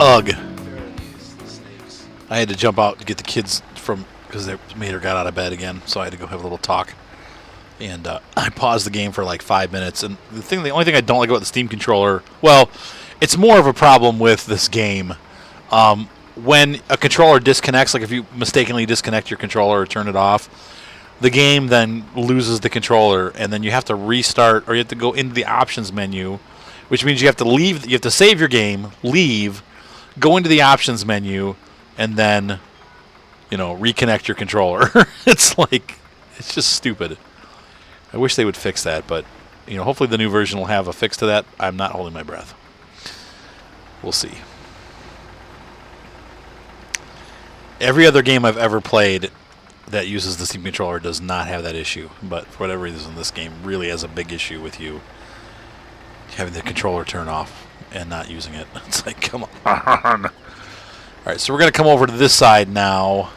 Ugh. I had to jump out to get the kids from, because their mater got out of bed again, so I had to go have a little talk. And I paused the game for like 5 minutes. And the only thing I don't like about the Steam controller, well, it's more of a problem with this game. When a controller disconnects, like if you mistakenly disconnect your controller or turn it off, the game then loses the controller, and then you have to restart, or you have to go into the options menu, which means you have to leave. You have to save your game, leave, go into the options menu, and then, reconnect your controller. It's just stupid. I wish they would fix that, but hopefully the new version will have a fix to that. I'm not holding my breath. We'll see. Every other game I've ever played that uses the Steam controller does not have that issue, but for whatever reason, this game really has a big issue with you having the controller turn off and not using it. It's like, come on. All right, so we're going to come over to this side now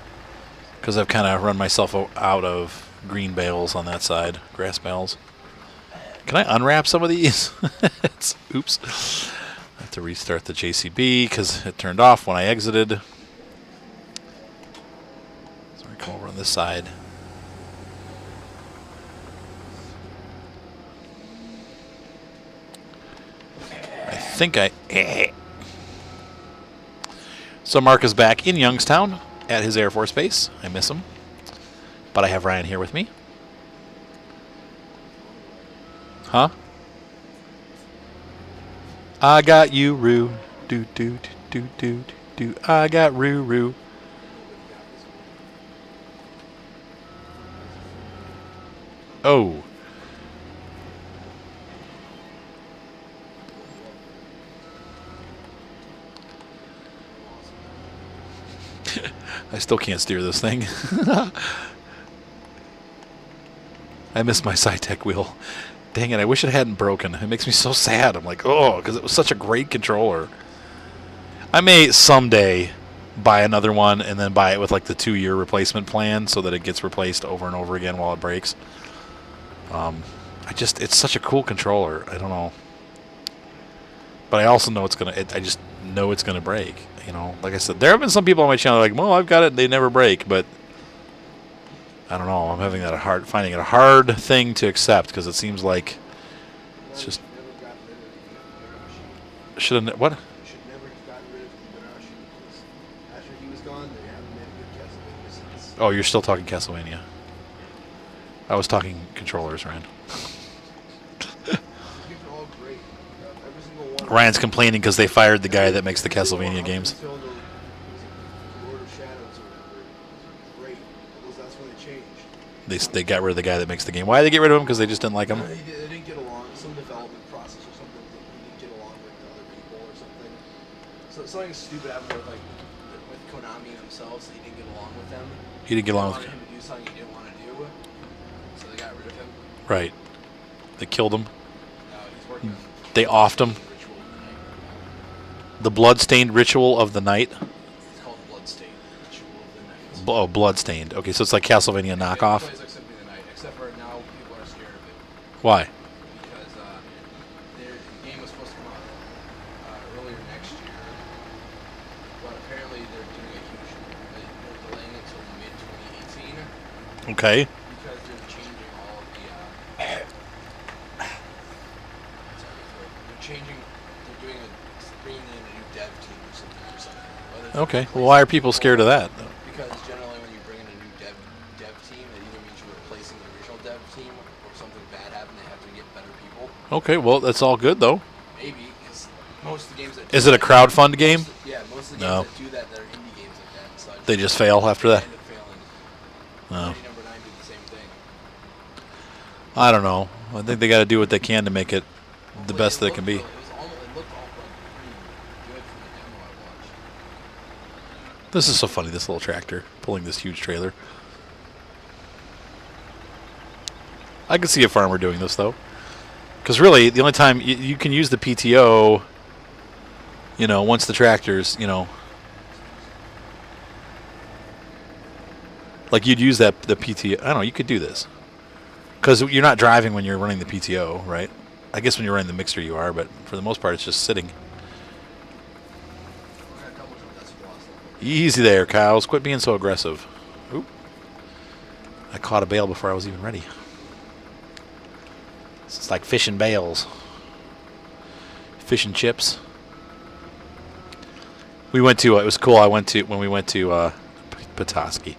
because I've kind of run myself out of green bales on that side, grass bales. Can I unwrap some of these? Oops. I have to restart the JCB because it turned off when I exited. So I come over on this side. I think So Mark is back in Youngstown at his Air Force base. I miss him. But I have Ryan here with me. Huh? I got you, Roo. Do, do, do, do, do. I got Roo, Roo. Oh. I still can't steer this thing. I miss my SciTech wheel. Dang it, I wish it hadn't broken. It makes me so sad. I'm like, oh, because it was such a great controller. I may someday buy another one and then buy it with like the 2-year replacement plan so that it gets replaced over and over again while it breaks. It's such a cool controller. I don't know. But I also know I just know it's gonna break. Like I said, there have been some people on my channel like, well, I've got it, and they never break, but I don't know. I'm finding it a hard thing to accept because it seems like it's just should have what? Should never have gotten rid of Igarashi because after he was gone, they haven't made a good Castlevania since. Oh, you're still talking Castlevania. I was talking controllers, Ryan. These are all great. Every single one. Ryan's complaining because they fired the guy that makes the Castlevania games. Lord of Shadows or whatever. Great. That's when they changed. They got rid of the guy that makes the game. Why did they get rid of him? Because they just didn't like him? They didn't get along. Some development process or something. He didn't get along with other people or something. So something stupid happened with Konami themselves. He didn't get along with them. He didn't get along with him to do something he didn't want to do. So they got rid of him. Right. They killed him. No, he's working on They offed him. The Bloodstained Ritual of the Night. It's called Bloodstained Ritual of the Night. Oh, Bloodstained. Okay, so it's like Castlevania knockoff. It plays like Symphony of the Night, except for now people are scared of it. Why? Because their game was supposed to come out earlier next year, but apparently they're doing a huge, they're delaying it until mid-2018. Okay. Because they're changing all of the, they're doing bringing in a new dev team or something. Okay. Well, why are people scared of that? Because generally when you bring in a new dev team, it either means you're replacing the original dev team or something bad happened, they have to get better people. Okay, well, that's all good, though. Maybe, because most of the games that Is it a crowdfund game? Yeah, most of the games No. that do that are indie games like that and such. They just fail after that? End up failing. No. Party Number 9 did the same thing. I don't know. I think they got to do what they can to make it the best that it can be. It looked all pretty good from the demo I watched. This is so funny, this little tractor pulling this huge trailer. I can see a farmer doing this, though. Because really, the only time you can use the PTO, once the tractor's, like you'd use the PTO. I don't know, you could do this. Because you're not driving when you're running the PTO, right? I guess when you're running the mixer you are, but for the most part it's just sitting. Okay. Easy there, cows. Quit being so aggressive. Oop. I caught a bale before I was even ready. It's like fishing bales. Fish and chips. We went to, it was cool, when we went to Petoskey.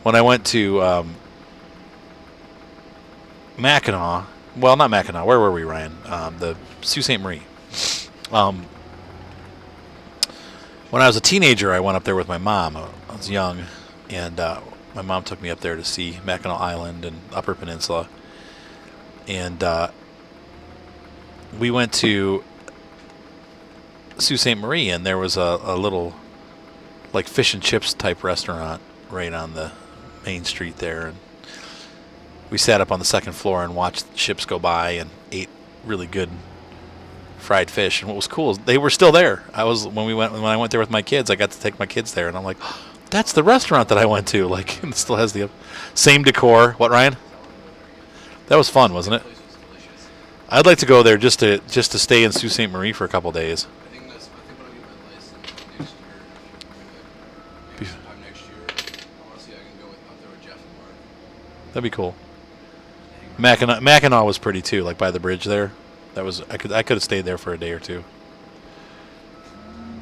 When I went to Mackinac, well, not Mackinac, where were we, Ryan? The Sault Ste. Marie. When I was a teenager, I went up there with my mom. I was young, and my mom took me up there to see Mackinac Island and Upper Peninsula. And we went to Sault Ste. Marie, and there was a little, like, fish and chips type restaurant right on the main street there. And we sat up on the second floor and watched the ships go by and ate really good fried fish. And what was cool is they were still there. When I went there with my kids, I got to take my kids there, and I'm like, oh, that's the restaurant that I went to. Like, it still has the same decor. What, Ryan? That was fun, wasn't it? I'd like to go there just to stay in Sault Ste. Marie for a couple days. I think when I get my license next year, sometime next year, I want to see if I can go up there with Jeff and Mark. That'd be cool. Mackinac was pretty too, like by the bridge there. I could have stayed there for a day or two.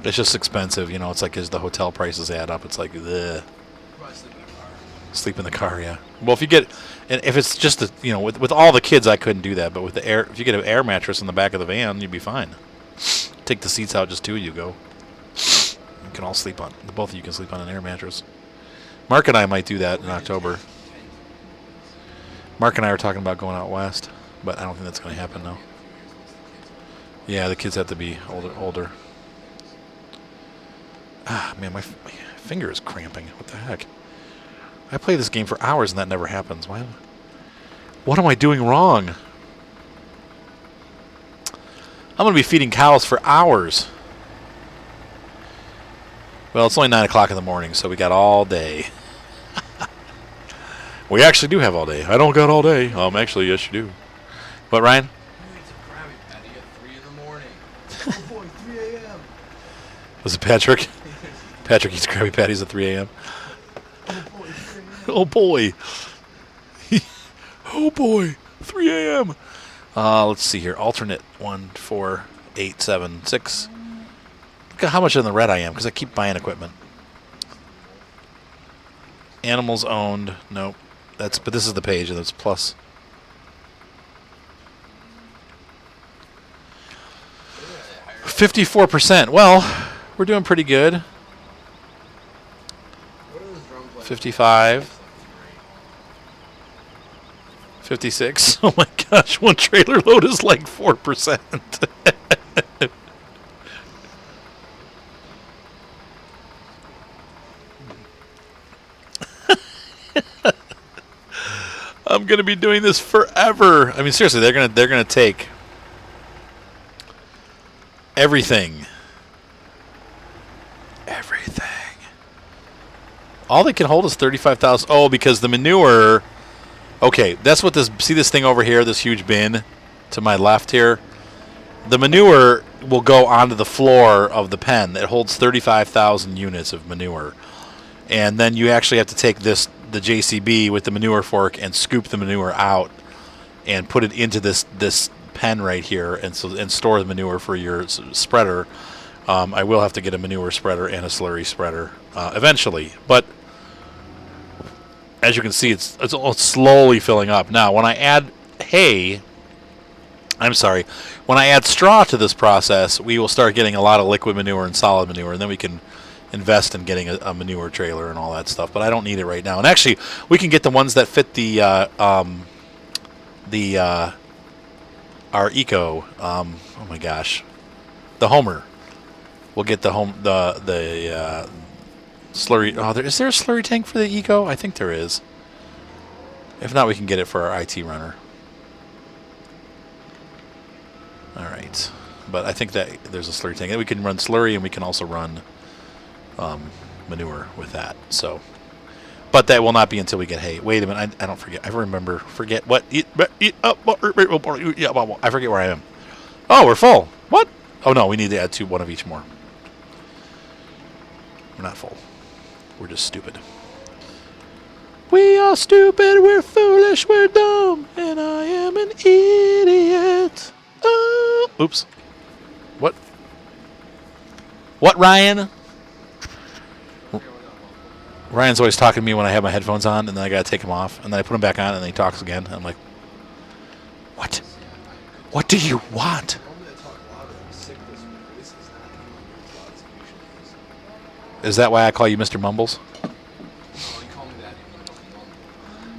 It's just expensive, you know. It's like as the hotel prices add up, it's like, ugh. Probably sleep in a car. Sleep in the car, yeah. Well, if it's just with all the kids, I couldn't do that. But with if you get an air mattress in the back of the van, you'd be fine. Take the seats out, just two of you go. You can all sleep on. Both of you can sleep on an air mattress. Mark and I might do that in October. Mark and I are talking about going out west, but I don't think that's going to happen now. Yeah, the kids have to be older. Ah, man, my finger is cramping. What the heck? I play this game for hours and that never happens. Why? What am I doing wrong? I'm going to be feeding cows for hours. Well, it's only 9 o'clock in the morning, so we got all day. We actually do have all day. I don't got all day. Actually, yes, you do. What, Ryan? It's a Krabby Patty at 3 in the morning. Oh boy, 3 a.m. Was it Patrick? Patrick eats Krabby Patties at 3 a.m. Oh boy. Oh boy. 3 a.m. Let's see here. Alternate 1, 4, 8, 7, 6. Look at how much in the red I am because I keep buying equipment. Animals owned. Nope. But this is the page and it's plus. Yeah, 54%. Well, we're doing pretty good. what are those drums like? 55. 56. Oh my gosh, one trailer load is like 4%. I'm gonna be doing this forever. I mean, seriously, they're gonna take everything. All they can hold is 35,000. Oh, because the manure. Okay, that's what this. See this thing over here, this huge bin to my left here. The manure will go onto the floor of the pen. It holds 35,000 units of manure, and then you actually have to take the JCB with the manure fork and scoop the manure out and put it into this pen right here and store the manure for your spreader. I will have to get a manure spreader and a slurry spreader eventually, but as you can see, it's slowly filling up. Now, when I add when I add straw to this process, we will start getting a lot of liquid manure and solid manure, and then we can invest in getting a manure trailer and all that stuff. But I don't need it right now. And actually, we can get the ones that fit our eco. Oh my gosh, the Homer. We'll get the slurry. Oh, is there a slurry tank for the eco? I think there is. If not, we can get it for our IT runner. All right, but I think that there's a slurry tank. And we can run slurry, and we can also run manure with that. So, but that will not be until we get hay. Wait a minute, I don't forget. Forget what? I forget where I am. Oh, we're full. What? Oh no, we need to add one of each more. We're not full. We're just stupid. We are stupid, we're foolish, we're dumb, and I am an idiot. Oh, oops. What? What, Ryan? Ryan's always talking to me when I have my headphones on, and then I gotta take them off, and then I put them back on, and then he talks again. And I'm like, what? What do you want? Is that why I call you Mr. Mumbles?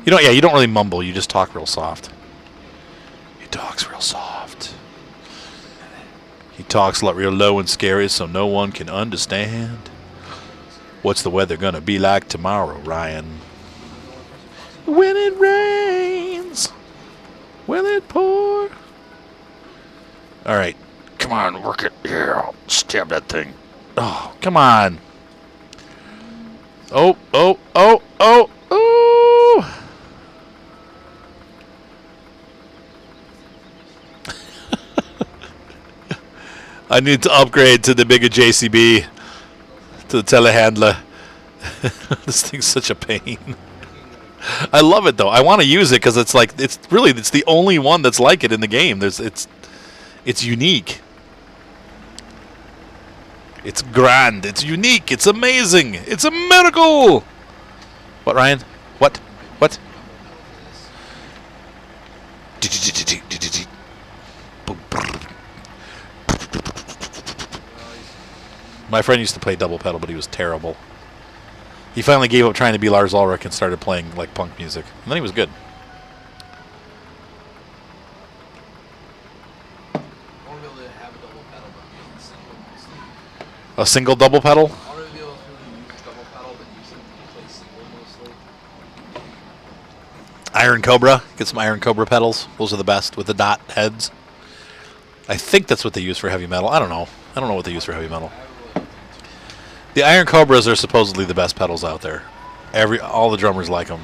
You don't. Yeah, you don't really mumble. You just talk real soft. He talks real soft. He talks real low and scary, so no one can understand. What's the weather gonna be like tomorrow, Ryan? When it rains, will it pour? All right, come on, work it. Yeah, stab that thing. Oh, come on. Oh, oh, oh, oh, oh. I need to upgrade to the bigger JCB, to the telehandler. This thing's such a pain. I love it though. I want to use it because it's like it's the only one that's like it in the game. It's unique. It's grand. It's unique. It's amazing. It's a miracle. What, Ryan? What? What? My friend used to play double pedal, but he was terrible. He finally gave up trying to be Lars Ulrich and started playing like punk music, and then he was good. A single double pedal? Iron Cobra. Get some Iron Cobra pedals. Those are the best with the dot heads. I think that's what they use for heavy metal. I don't know. I don't know what they use for heavy metal. The Iron Cobras are supposedly the best pedals out there. All the drummers like them.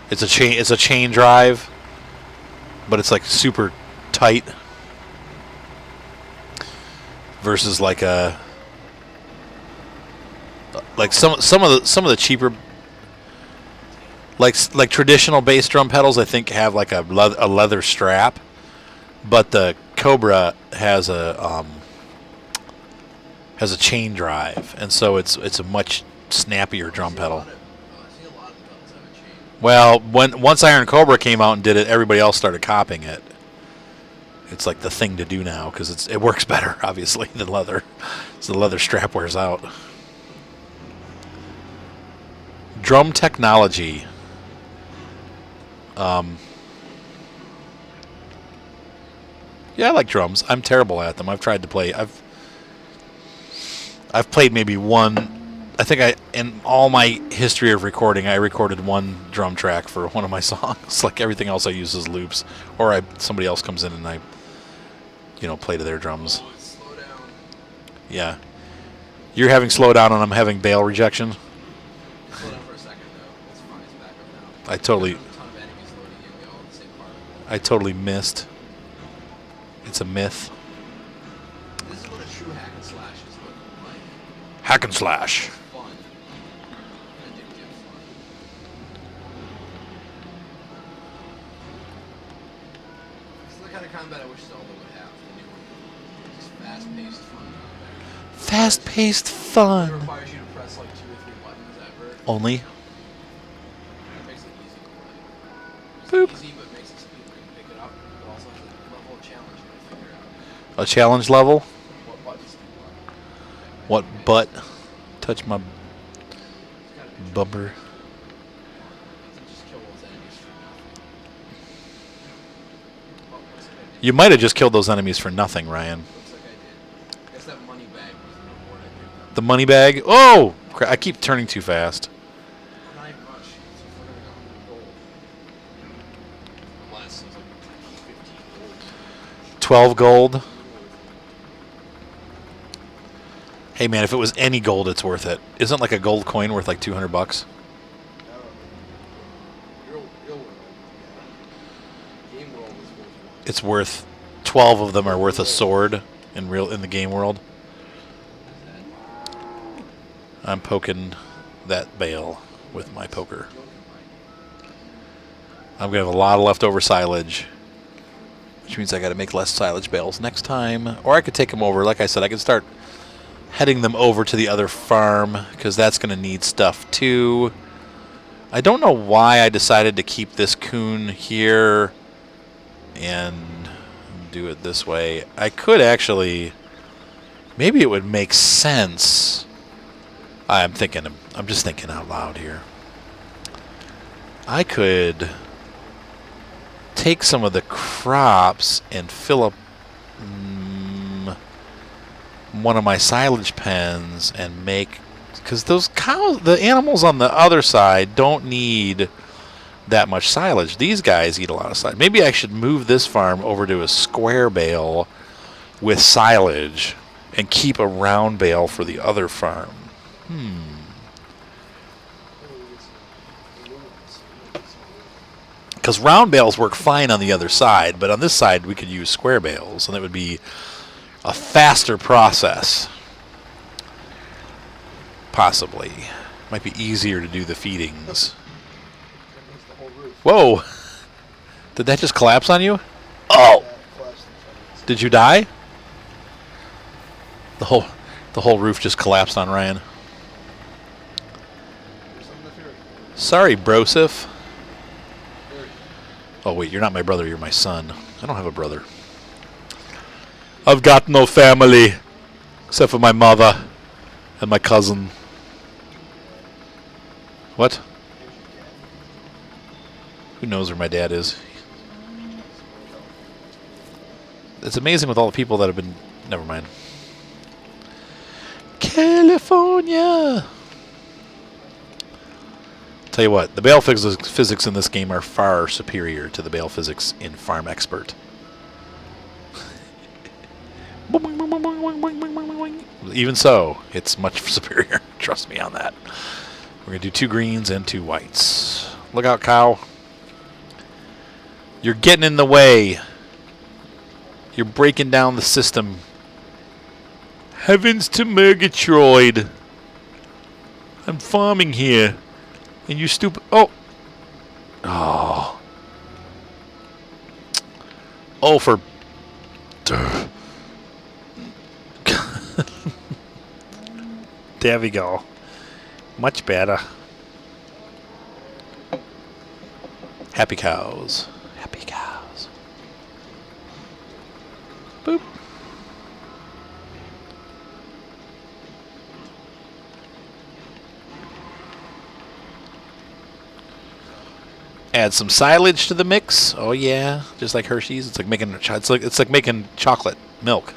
It's a chain drive, but it's like super tight. Versus like some of the cheaper like traditional bass drum pedals I think have like a leather strap, but the Cobra has a chain drive, and so it's a much snappier drum pedal. Well, once Iron Cobra came out and did it, everybody else started copying it. It's like the thing to do now because it works better, obviously, than leather. So the leather strap wears out. Drum technology. Yeah, I like drums. I'm terrible at them. I've tried to play. I've played maybe one. I think in all my history of recording, I recorded one drum track for one of my songs. Like everything else, I use as loops, or somebody else comes in and I play to their drums. Yeah. You're having slowdown and I'm having bail rejection. Slow down for a second, though. It's fine. It's back up now. I totally missed. It's a myth. This is what a true hack and slash is looking like. Hack and slash. Fun. Addictive fun. This is the kind of combat I wish Zelda would have. The new one. Just fast-paced fun. Fast-paced fun. It requires you to press like 2 or 3 buttons ever. Only. It makes it easy to play. Boop. It's easy, but makes it so people can pick it up. But also has a level of challenge you to figure out. A challenge level? What buttons do you want? What butt? Touch my bumper. You might have just killed those enemies for nothing, Ryan. Looks like I did. I guess that money bag was the reward I picked up. The money bag? Oh! I keep turning too fast. 12 gold. Hey man, if it was any gold, it's worth it. Isn't like a gold coin worth like $200? It's worth 12 of them are worth a sword in the game world. I'm poking that bale with my poker. I'm going to have a lot of leftover silage, which means I got to make less silage bales next time. Or I could take them over. Like I said, I could start heading them over to the other farm because that's going to need stuff too. I don't know why I decided to keep this coon here and do it this way. I could actually, maybe it would make sense. I'm just thinking out loud here. I could take some of the crops and fill up one of my silage pens and make, because those cows, the animals on the other side don't need that much silage. These guys eat a lot of silage. Maybe I should move this farm over to a square bale with silage and keep a round bale for the other farm. Because round bales work fine on the other side, but on this side we could use square bales, and it would be a faster process. Possibly. Might be easier to do the feedings. Whoa! Did that just collapse on you? Oh! Did you die? The whole roof just collapsed on Ryan. Sorry, Broseph. Oh wait, you're not my brother, you're my son. I don't have a brother. I've got no family except for my mother and my cousin. What? Who knows where my dad is? It's amazing with all the people that have been... Never mind. California! Tell you what, the bale physics in this game are far superior to the bale physics in Farm Expert. Even so, it's much superior. Trust me on that. We're going to do 2 greens and 2 whites. Look out, cow. You're getting in the way. You're breaking down the system. Heavens to Murgatroyd. I'm farming here. And you stupid... Oh. Oh. Oh, for... There we go. Much better. Happy cows. Happy cows. Boop. Add some silage to the mix. Oh yeah, just like Hershey's. It's like making chocolate milk.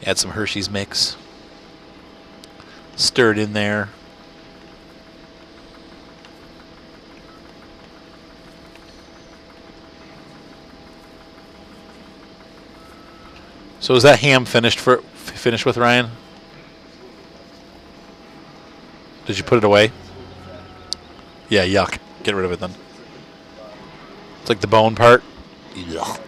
Add some Hershey's mix. Stir it in there. So is that ham finished with, Ryan? Did you put it away? Yeah, yuck. Get rid of it then. It's like the bone part. Yuck.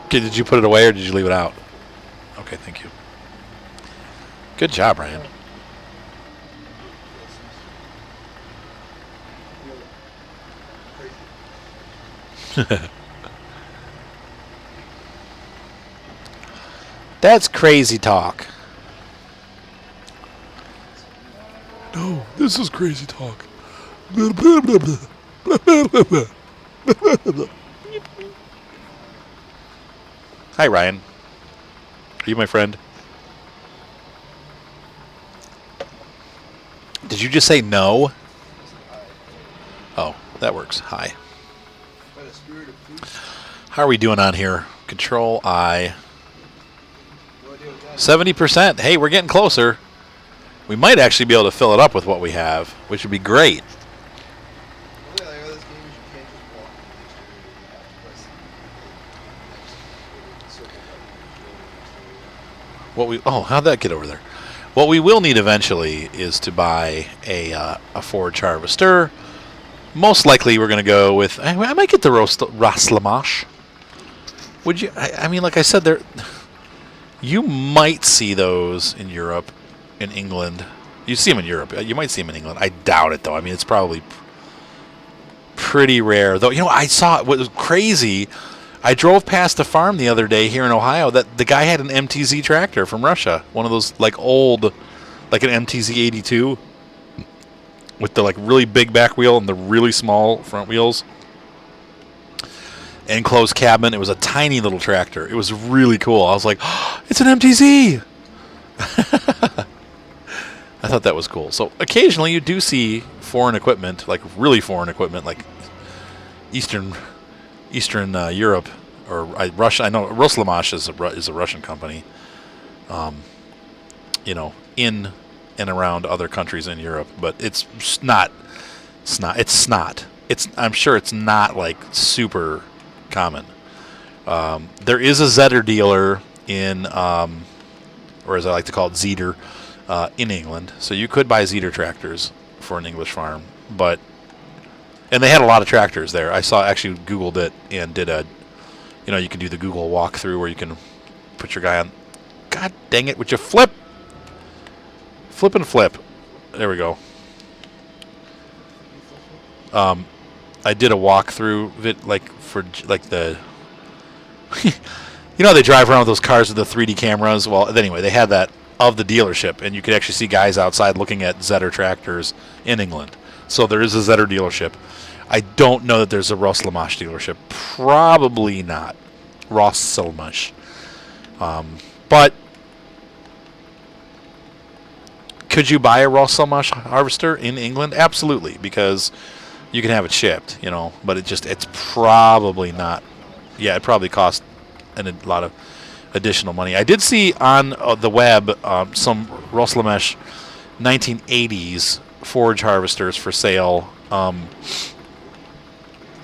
Okay, did you put it away or did you leave it out? Okay, thank you. Good job, Ryan. That's crazy talk. No, this is crazy talk. Hi, Ryan. Are you my friend? Did you just say no? Oh, that works. Hi. How are we doing on here? Control I. 70%. Hey, we're getting closer. We might actually be able to fill it up with what we have, which would be great. How'd that get over there? What we will need eventually is to buy a forage harvester. Most likely we're going to go with... I might get the Ras Lamash. Would you? I mean, like I said, there. You might see those in Europe, in England. You see them in Europe. You might see them in England. I doubt it, though. I mean, it's probably pretty rare. Though, I saw what was crazy. I drove past a farm the other day here in Ohio that the guy had an MTZ tractor from Russia. One of those, like, old, like an MTZ 82 with the, like, really big back wheel and the really small front wheels. Enclosed cabin. It was a tiny little tractor. It was really cool. I was like, oh, it's an MTZ! I thought that was cool. So occasionally you do see foreign equipment, like really foreign equipment, like Eastern Europe or Russia. I know Roslamash is a Russian company. In and around other countries in Europe, but it's not. I'm sure it's not like super common. There is a Zetter dealer in, or as I like to call it, Zeter, in England. So you could buy Zeter tractors for an English farm, and they had a lot of tractors there. I actually Googled it and did you can do the Google walkthrough where you can put your guy on. God dang it! Would you flip and flip? There we go. I did a walkthrough of it, like for like the. They drive around with those cars with the 3D cameras. Well, anyway, they had that of the dealership, and you could actually see guys outside looking at Zetter tractors in England. So there is a Zetter dealership. I don't know that there's a Roslamash dealership. Probably not. Roslamash. But could you buy a Roslamash harvester in England? Absolutely, because you can have it shipped, but it's probably not. Yeah, it probably costs a lot of additional money. I did see on the web some Roslamash 1980s forage harvesters for sale.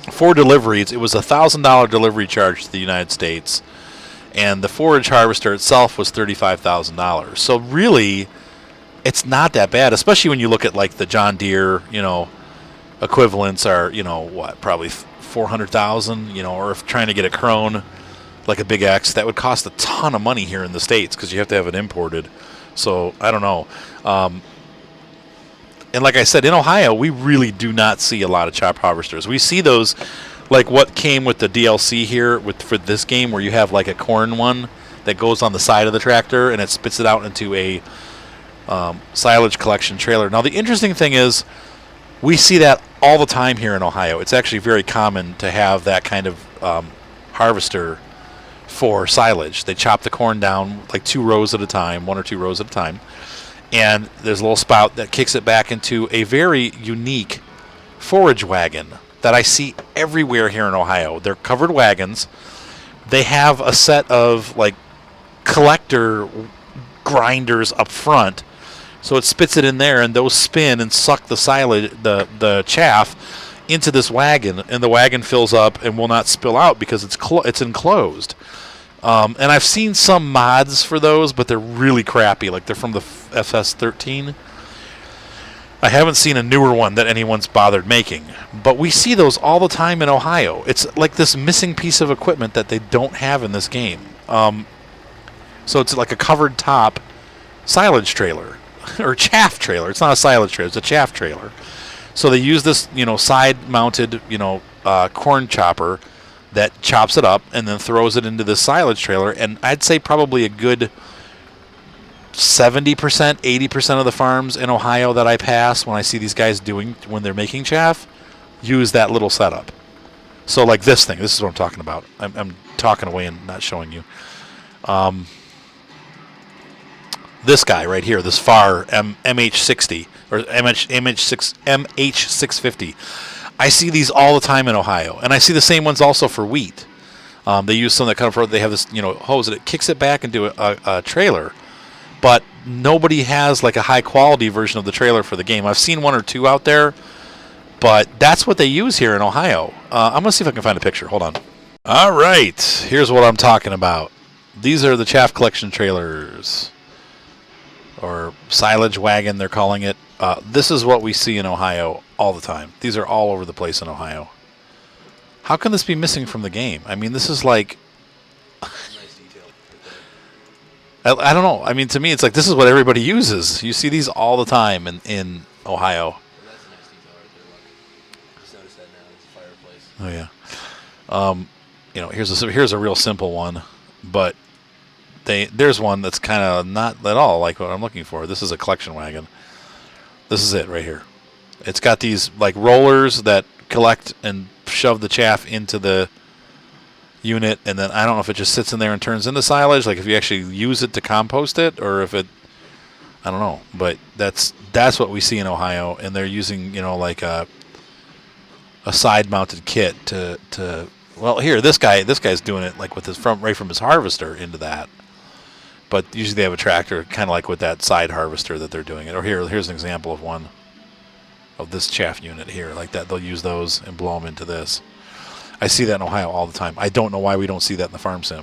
For deliveries, it was $1,000 delivery charge to the United States, and the forage harvester itself was $35,000. So really, it's not that bad, especially when you look at like the John Deere, equivalents are, probably 400,000, or if trying to get a Krone, like a Big X, that would cost a ton of money here in the States because you have to have it imported. So I don't know. And like I said, in Ohio, we really do not see a lot of chop harvesters. We see those, like what came with the DLC here for this game, where you have like a corn one that goes on the side of the tractor and it spits it out into a silage collection trailer. Now, the interesting thing is we see that all the time here in Ohio. It's actually very common to have that kind of harvester for silage. They chop the corn down like 2 rows at a time, 1 or 2 rows at a time. And there's a little spout that kicks it back into a very unique forage wagon that I see everywhere here in Ohio. They're covered wagons. They have a set of like collector grinders up front, so it spits it in there, and those spin and suck the silage, the chaff, into this wagon, and the wagon fills up and will not spill out because it's enclosed. And I've seen some mods for those, but they're really crappy. Like they're from the FS13. I haven't seen a newer one that anyone's bothered making. But we see those all the time in Ohio. It's like this missing piece of equipment that they don't have in this game. So it's like a covered top silage trailer or chaff trailer. It's not a silage trailer. It's a chaff trailer. So they use this, side-mounted, corn chopper that chops it up and then throws it into the silage trailer. And I'd say probably a good 70%, 80% of the farms in Ohio that I pass when I see these guys when they're making chaff, use that little setup. So like this thing, this is what I'm talking about. I'm talking away and not showing you. This guy right here, this FAR MH60 or MH650. I see these all the time in Ohio, and I see the same ones also for wheat. They use some that kind of, they have this hose that it kicks it back into a trailer, but nobody has like a high quality version of the trailer for the game. I've seen 1 or 2 out there, but that's what they use here in Ohio. I'm gonna see if I can find a picture. Hold on. All right, here's what I'm talking about. These are the chaff collection trailers, or silage wagon, they're calling it. This is what we see in Ohio all the time. These are all over the place in Ohio. How can this be missing from the game? I mean, this is like I don't know. I mean, to me, it's like this is what everybody uses. You see these all the time in Ohio. Well, that's a nice detail right there. Look, just noticed that now. It's a fireplace. Oh yeah. Here's a real simple one, but there's one that's kind of not at all like what I'm looking for. This is a collection wagon. This is it right here. It's got these like rollers that collect and shove the chaff into the unit, and then I don't know if it just sits in there and turns into silage, like if you actually use it to compost it, or if it, I don't know. But that's what we see in Ohio, and they're using like a side-mounted kit to well, here this guy's doing it like with his right from his harvester into that. But usually they have a tractor, kind of like with that side harvester that they're doing it. Or here's an example of one of this chaff unit here, like that. They'll use those and blow them into this. I see that in Ohio all the time. I don't know why we don't see that in the farm sim.